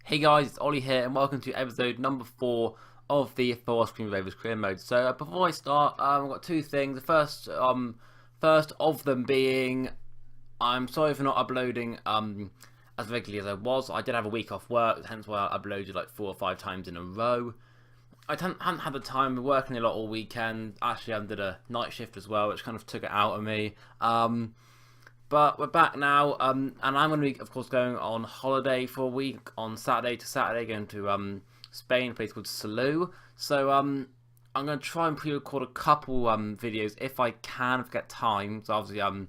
Hey guys, it's Ollie here, and welcome to episode number 4 of the Forest Green Rovers career mode. So before I start, I've got two things. The first of them being, I'm sorry for not uploading as regularly as I was. I did have a week off work, hence why I uploaded like 4 or 5 times in a row. I hadn't had the time. We're working a lot all weekend. Actually, I did a night shift as well, which kind of took it out of me. But we're back now, and I'm going to be, of course, going on holiday for a week on Saturday to Saturday, going to Spain, a place called Salou. So I'm going to try and pre-record a couple videos if I can, if I get time. So obviously I'm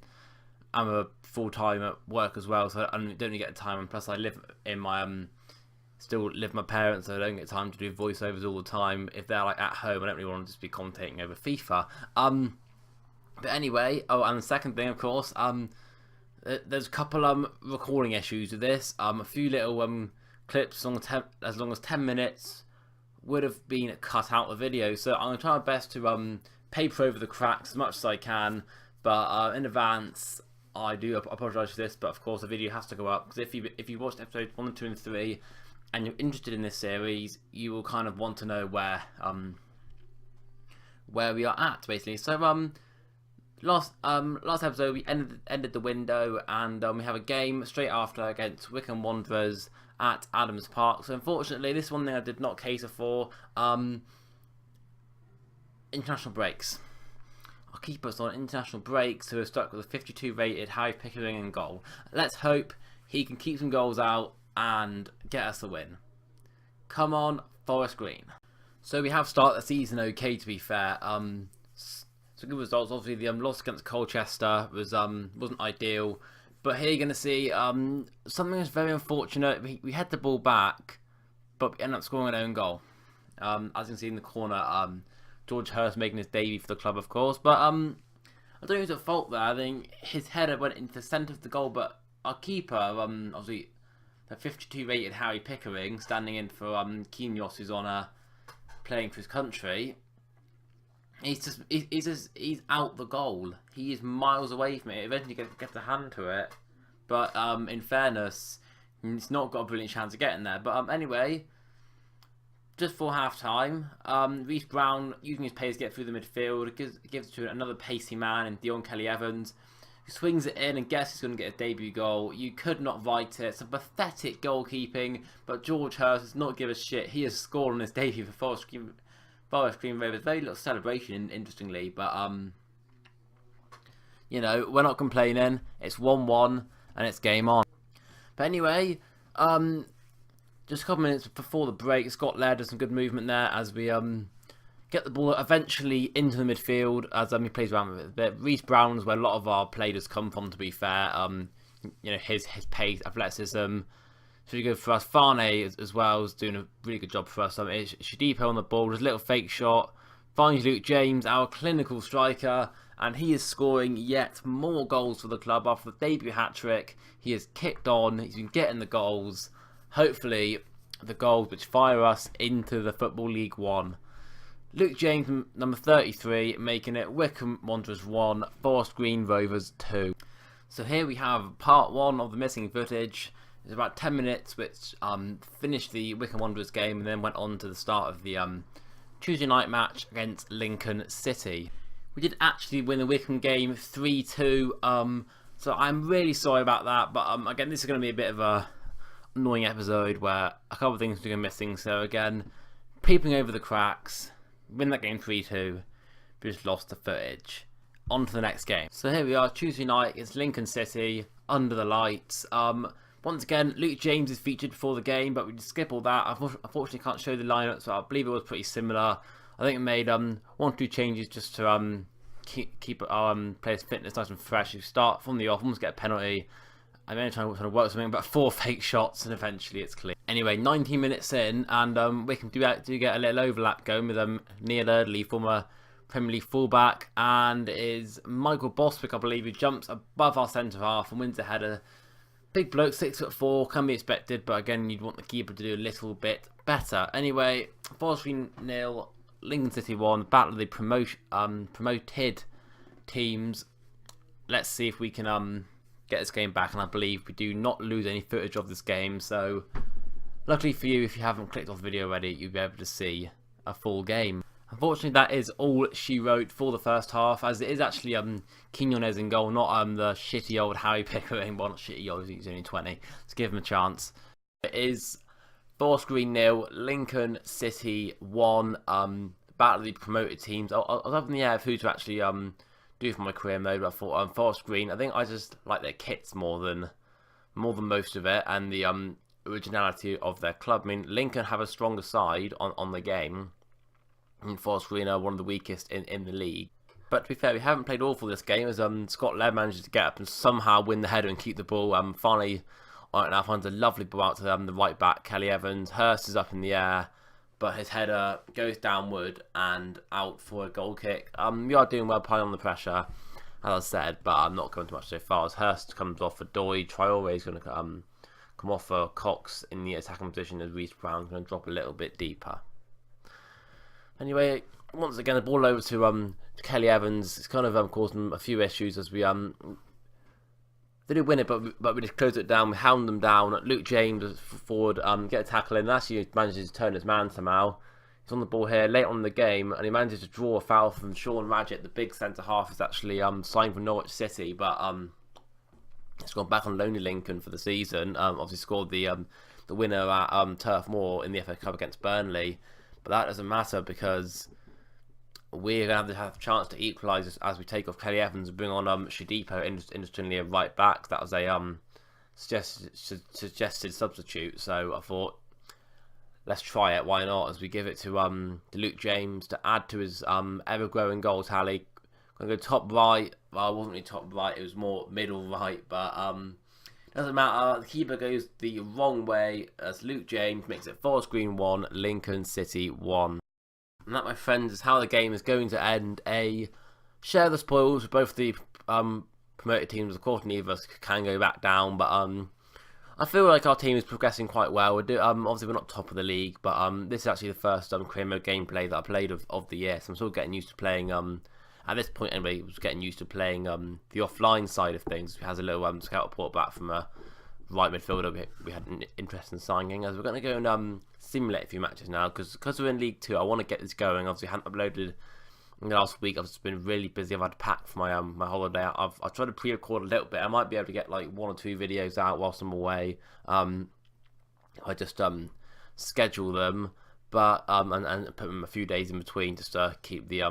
a full-time at work as well, so I don't really get time. And plus I live in my still live with my parents, so I don't get time to do voiceovers all the time. If they're like at home, I don't really want to just be commentating over FIFA. But anyway, and the second thing, of course, there's a couple recording issues with this. A few little clips as long as 10 minutes would have been cut out of the video. So I'm gonna try my best to paper over the cracks as much as I can. But in advance, I do apologise for this. But of course, the video has to go up because if you watched episodes 1, 2, and 3, and you're interested in this series, you will kind of want to know where we are at, basically. So last episode we ended the window, and we have a game straight after against Wycombe Wanderers at Adams Park. So unfortunately, this one thing I did not cater for, international breaks. Our keeper's on international breaks, who are stuck with a 52 rated Harry Pickering in goal. Let's hope he can keep some goals out and get us a win. Come on, Forest Green. So we have started the season okay, to be fair. So good results. Obviously, the loss against Colchester wasn't ideal, but here you're going to see something that's very unfortunate. We had the ball back, but we ended up scoring an own goal. As you can see in the corner, George Hurst making his debut for the club, of course. But I don't think it was at fault there. I think his header went into the centre of the goal, but our keeper, obviously the 52 rated Harry Pickering, standing in for Quinhos, who's on playing for his country. He's out the goal. He is miles away from it. Eventually gets a hand to it, but in fairness, he's not got a brilliant chance of getting there. But anyway, just for half time, Reece Brown, using his pace to get through the midfield, gives it to another pacey man in Dion Kelly-Evans, who swings it in and guesses he's going to get a debut goal. You could not write it. It's a pathetic goalkeeping, but George Hurst does not give a shit. He has scored on his debut for Forest Green Rovers. Very little celebration, interestingly, but you know, we're not complaining. It's 1-1 and it's game on. But anyway, just a couple minutes before the break, Scott Laird does some good movement there as we get the ball eventually into the midfield as he plays around with it a bit. Reece Brown is where a lot of our players come from, to be fair. You know, his pace, athleticism, it's really good for us. Farnay as well is doing a really good job for us. It's Shadipo on the ball, there's a little fake shot, finds Luke James, our clinical striker, and he is scoring yet more goals for the club after the debut hat-trick. He has kicked on, he's been getting the goals, hopefully the goals which fire us into the Football League 1. Luke James, number 33, making it Wycombe Wanderers 1, Forest Green Rovers 2. So here we have part 1 of the missing footage. It's about 10 minutes, which finished the Wycombe Wanderers game and then went on to the start of the Tuesday night match against Lincoln City. We did actually win the Wycombe game 3-2, so I'm really sorry about that, but again, this is going to be a bit of a annoying episode where a couple of things are going missing. So again, peeping over the cracks, win that game 3-2, but just lost the footage. On to the next game. So here we are, Tuesday night, it's Lincoln City, under the lights. Once again, Luke James is featured before the game, but we just skip all that. Unfortunately, can't show the lineup, so I believe it was pretty similar. I think it made 1 or 2 changes just to keep our players' fitness nice and fresh. You start from the off, almost get a penalty. I'm only trying to work something, about 4 fake shots, and eventually it's clear. Anyway, 19 minutes in, and we can do get a little overlap going with Neil Eardley, former Premier League fullback, and is Michael Bostwick, I believe, who jumps above our centre half and wins the header. Big bloke, 6'4", can be expected, but again, you'd want the keeper to do a little bit better. Anyway, Forest Green 0, Lincoln City 1, battle of the promoted teams. Let's see if we can get this game back, and I believe we do not lose any footage of this game. So Luckily for you, if you haven't clicked off the video already, you'll be able to see a full game. Unfortunately, that is all she wrote for the first half, as it is actually Quinones in goal, not the shitty old Harry Pickering. Well, not shitty old, he's only 20. Let's give him a chance. It is Forest Green 0, Lincoln City 1. Battle of the promoted teams. I was up in the air of who to actually do for my career mode, but I thought Forest Green. I think I just like their kits more than most of it, and the originality of their club. I mean, Lincoln have a stronger side on the game. And Forest Green are one of the weakest in the league. But to be fair, we haven't played awful this game, as Scott Laird manages to get up and somehow win the header and keep the ball. Finally, on it now, finds a lovely ball out to the right back, Kelly Evans. Hurst is up in the air, but his header goes downward and out for a goal kick. We are doing well, piling on the pressure, as I said, but I'm not going too much so far. As Hurst comes off for Doy, Traore is going to come off for Cox in the attacking position, as Reece Brown's going to drop a little bit deeper. Anyway, once again, the ball over to Kelly Evans. It's kind of causing a few issues as we they do win it, but we just close it down. We hound them down. Luke James forward, get a tackle in. And actually manages to turn his man somehow. He's on the ball here late on in the game, and he manages to draw a foul from Sean Radgett. The big centre half is actually signed for Norwich City, but it's gone back on loan to Lincoln for the season. Obviously scored the winner at Turf Moor in the FA Cup against Burnley. But that doesn't matter, because we're going to have a chance to equalise as we take off Kelly Evans and bring on Shadipo, interestingly, a right back. That was a suggested substitute, so I thought, let's try it, why not, as we give it to Luke James to add to his ever-growing goal tally. Going to go top right. Well, it wasn't really top right, it was more middle right, but doesn't matter. The keeper goes the wrong way as Luke James makes it Forest Green 1, Lincoln City 1. And that, my friends, is how the game is going to end. Share the spoils with both the promoted teams. Of course, neither of us can go back down, but I feel like our team is progressing quite well. Obviously, we're not top of the league, but this is actually the first career mode gameplay that I played of the year, so I'm sort of getting used to playing. At this point, anyway, I was getting used to playing the offline side of things. We has a little scout report back from a right midfielder we had an interest in signing, as we're going to go and simulate a few matches now, because we're in League 2. I want to get this going. Obviously, I hadn't uploaded in the last week. I've just been really busy. I've had to pack for my my holiday. I've tried to pre-record a little bit. I might be able to get like 1 or 2 videos out whilst I'm away. I just schedule them, but and put them a few days in between just to keep the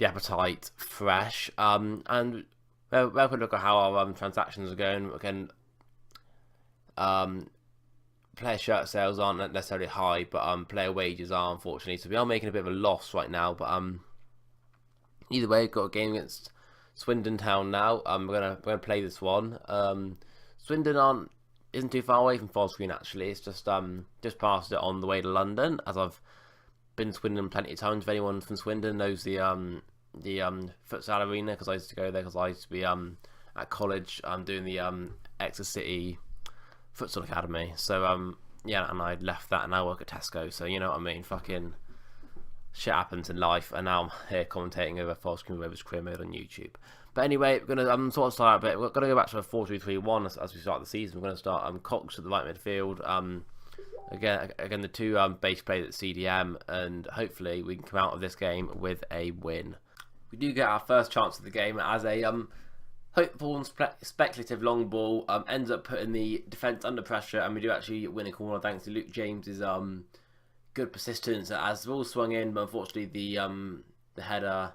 appetite fresh. And we'll look at how our transactions are going. Again, player shirt sales aren't necessarily high, but player wages are, unfortunately. So we are making a bit of a loss right now. But either way, we've got a game against Swindon Town now. We're gonna play this one. Swindon isn't too far away from Forest Green, actually. It's just past it on the way to London, as I've been to Swindon plenty of times. If anyone from Swindon knows the futsal arena, because I used to go there, because I used to be at college doing the Exeter City Futsal Academy. So yeah, and I left that and now work at Tesco, so you know what I mean. Fucking shit happens in life, and now I'm here commentating over Forest Green Rovers career mode on YouTube. But anyway, we're gonna sort of start out a bit. We're gonna go back to a 4-2-3-1 as we start the season. We're gonna start Cox at the right midfield. Again, the two base players at CDM, and hopefully we can come out of this game with a win. We do get our first chance of the game as a hopeful and speculative long ball ends up putting the defence under pressure, and we do actually win a corner thanks to Luke James's good persistence as the ball swung in, but unfortunately the header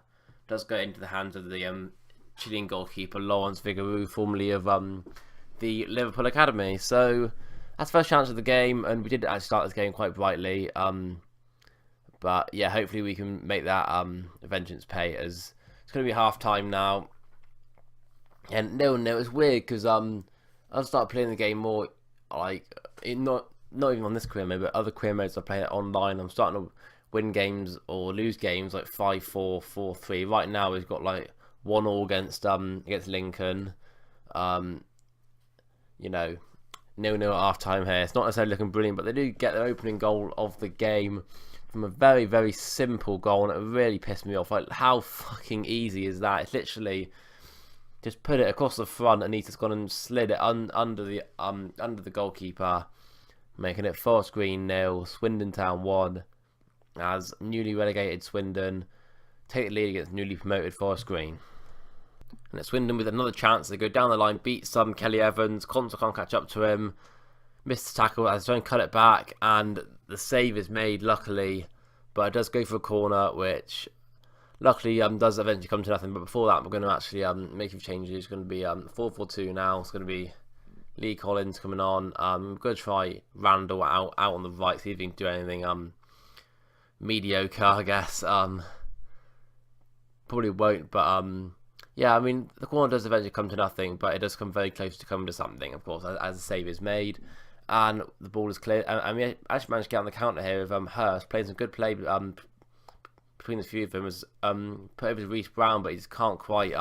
does go into the hands of the Chilean goalkeeper Lawrence Vigouroux, formerly of the Liverpool Academy. So that's the first chance of the game, and we did actually start this game quite brightly. But yeah, hopefully we can make that vengeance pay, as it's going to be half time now. And 0-0, it's weird because I'll start playing the game more like not even on this career mode, but other career modes I play it online. I'm starting to win games or lose games like 5-4, 4-3. Right now we've got like 1-1 against Lincoln. You know, 0-0 at half time here. It's not necessarily looking brilliant, but they do get their opening goal of the game from a very, very simple goal, and it really pissed me off. Like, how fucking easy is that? It's literally just put it across the front, and he's just gone and slid it under the goalkeeper. making it Forest Green 0, Swindon Town 1, as newly relegated Swindon take the lead against newly promoted Forest Green. And it's Swindon with another chance. They go down the line, beat some Kelly Evans. Conser can't catch up to him. Missed the tackle as trying to cut it back, and the save is made, luckily. But it does go for a corner, which luckily does eventually come to nothing. But before that, we're going to actually make a few changes. It's going to be 4-4-2 now. It's going to be Lee Collins coming on. We're going to try Randall out on the right, see if he can do anything mediocre, I guess. Probably won't, but yeah, I mean, the corner does eventually come to nothing, but it does come very close to coming to something, of course, as the save is made. And the ball is cleared. And we actually managed to get on the counter here with Hurst, playing some good play between the few of them. Was put over to Reece Brown, but he just can't quite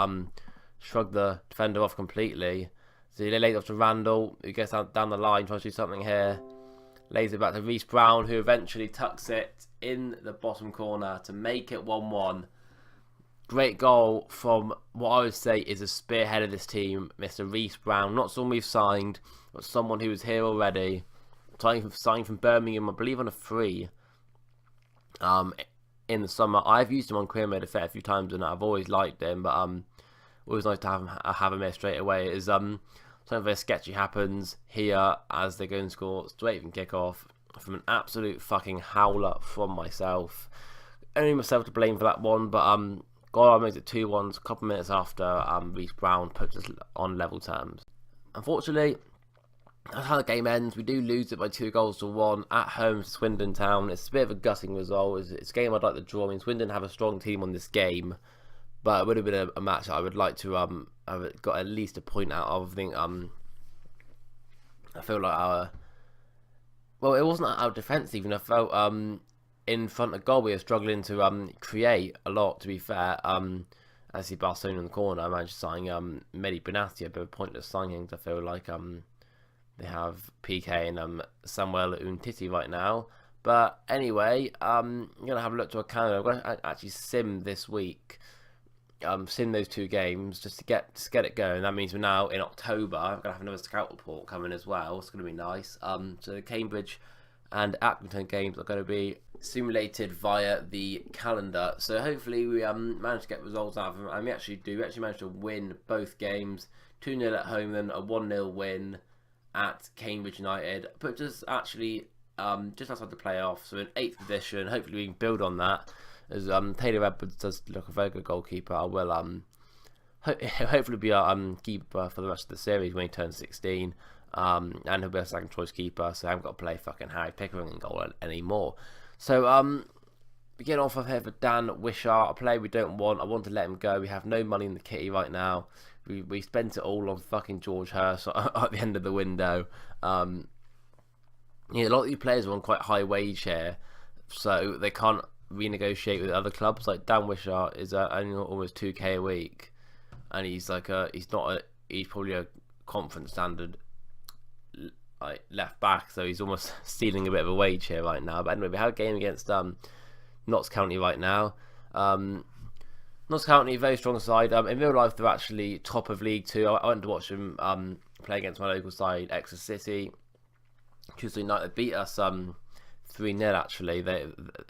shrug the defender off completely. So he lays it off to Randall, who gets down the line, tries to do something here. Lays it back to Reece Brown, who eventually tucks it in the bottom corner to make it 1-1. Great goal from what I would say is a spearhead of this team, Mr. Reece Brown. Not someone we've signed, but someone who was here already. Signed from Birmingham, I believe, on a free in the summer. I've used him on Quimid a fair few times, and I've always liked him, but always nice to have him here straight away. It is something very sketchy happens here as they go and score straight from kickoff from an absolute fucking howler from myself. Only myself to blame for that one, but goal makes it 2-1 a couple of minutes after Reece Brown puts us on level terms. Unfortunately, that's how the game ends. We do lose it by 2-1 at home to Swindon Town. It's a bit of a gutting result. It's a game I'd like to draw. I mean, Swindon have a strong team on this game, but it would have been a match I would like to have got at least a point out of. I think I feel like well, it wasn't our defence even. I felt in front of goal we were struggling to create a lot, to be fair. I see Barcelona in the corner. I managed to sign Mehdi Benatia, but pointless signings. I feel like they have PK and Samuel Umtiti right now. But anyway, I'm going to have a look to our calendar. I'm going to actually sim this week. Sim those two games just to get it going. That means we're now in October. I'm going to have another scout report coming as well. It's going to be nice. So the Cambridge and Accrington games are going to be simulated via the calendar. So hopefully we manage to get results out of them. And we actually do. We actually managed to win both games. 2-0 at home, then a 1-0 win at Cambridge United. But just actually just outside the playoffs. So in 8th position. Hopefully we can build on that. As Taylor Edwards does look a very good goalkeeper. I will hopefully be our keeper for the rest of the series when he turns 16. And he'll be a second choice keeper, so I haven't got to play fucking Harry Pickering in goal anymore. So we get off of here for Dan Wishart, a player we don't want. I want to let him go. We have no money in the kitty right now. We spent it all on fucking George Hurst at the end of the window. Yeah, a lot of these players are on quite high wage here, so they can't renegotiate with other clubs. Like Dan Wishart is only almost 2k a week, and he's like he's probably a conference standard like left back, so he's almost stealing a bit of a wage here right now. But anyway, we have a game against Notts County right now. Notts County, very strong side. In real life, they're actually top of League Two. I went to watch them play against my local side, Exeter City. Tuesday night, they beat us 3-0 actually.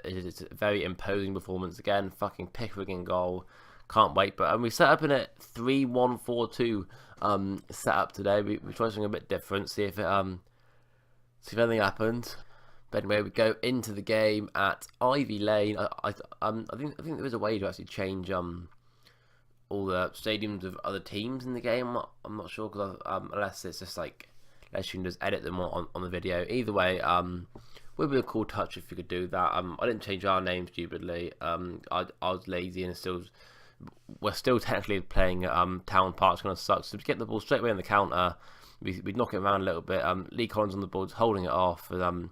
It's a very imposing performance again. Fucking Pickering in goal. Can't wait. But we set up in a 3-1-4-2 setup today. We tried something a bit different. See if anything happens. But anyway, we go into the game at Ivy Lane. I think there was a way to actually change all the stadiums of other teams in the game. I'm not sure, because unless it's just like, unless you can just edit them on the video. Either way, would be a cool touch if you could do that. I didn't change our name stupidly. I was lazy, and we're still technically playing Town Park. It's going to suck. So to get the ball straight away on the counter, we knock it around a little bit. Lee Collins on the ball, holding it off. And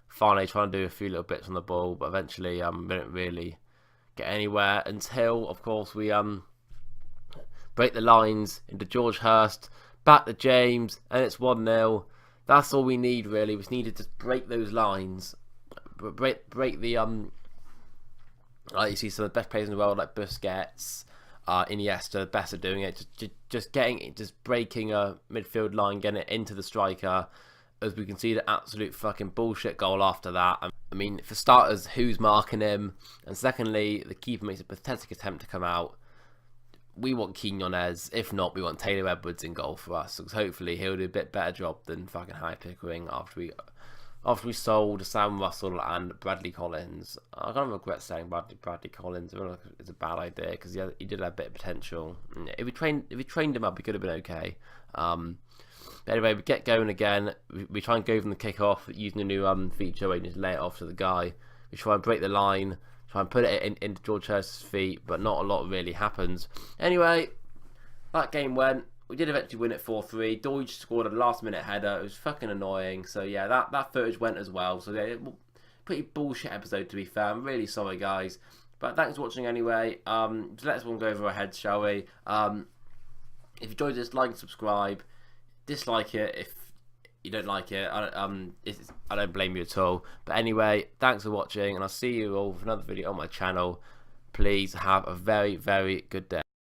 finally trying to do a few little bits on the ball, but eventually we didn't really get anywhere until, of course, we break the lines into George Hurst, back to James, and it's 1-0. That's all we need, really. We just need to just break those lines, break the like you see some of the best players in the world, like Busquets, Iniesta, best at doing it. Just breaking a midfield line, getting it into the striker, as we conceded an absolute fucking bullshit goal after that. I mean, for starters, who's marking him? And secondly, the keeper makes a pathetic attempt to come out. We want Quinones. If not, we want Taylor Edwards in goal for us. Because hopefully he'll do a bit better job than fucking Harry Pickering after we sold Sam Russell and Bradley Collins. I kind of regret saying Bradley Collins. I feel like it's a bad idea because he did have a bit of potential. If we trained him up, he could have been okay. But anyway, we get going again. We try and go from the kick-off using a new feature where you just lay it off to the guy. We try and break the line, try and put it into George Hurst's feet, but not a lot really happens. Anyway, that game went. We did eventually win it 4-3. Deutsch scored a last-minute header. It was fucking annoying. So yeah, that footage went as well. So yeah, pretty bullshit episode to be fair. I'm really sorry, guys. But thanks for watching anyway. So let's go over our heads, shall we? If you enjoyed this, like and subscribe. Dislike it if you don't like it. I don't blame you at all. But anyway, thanks for watching, and I'll see you all with another video on my channel. Please have a very, very good day.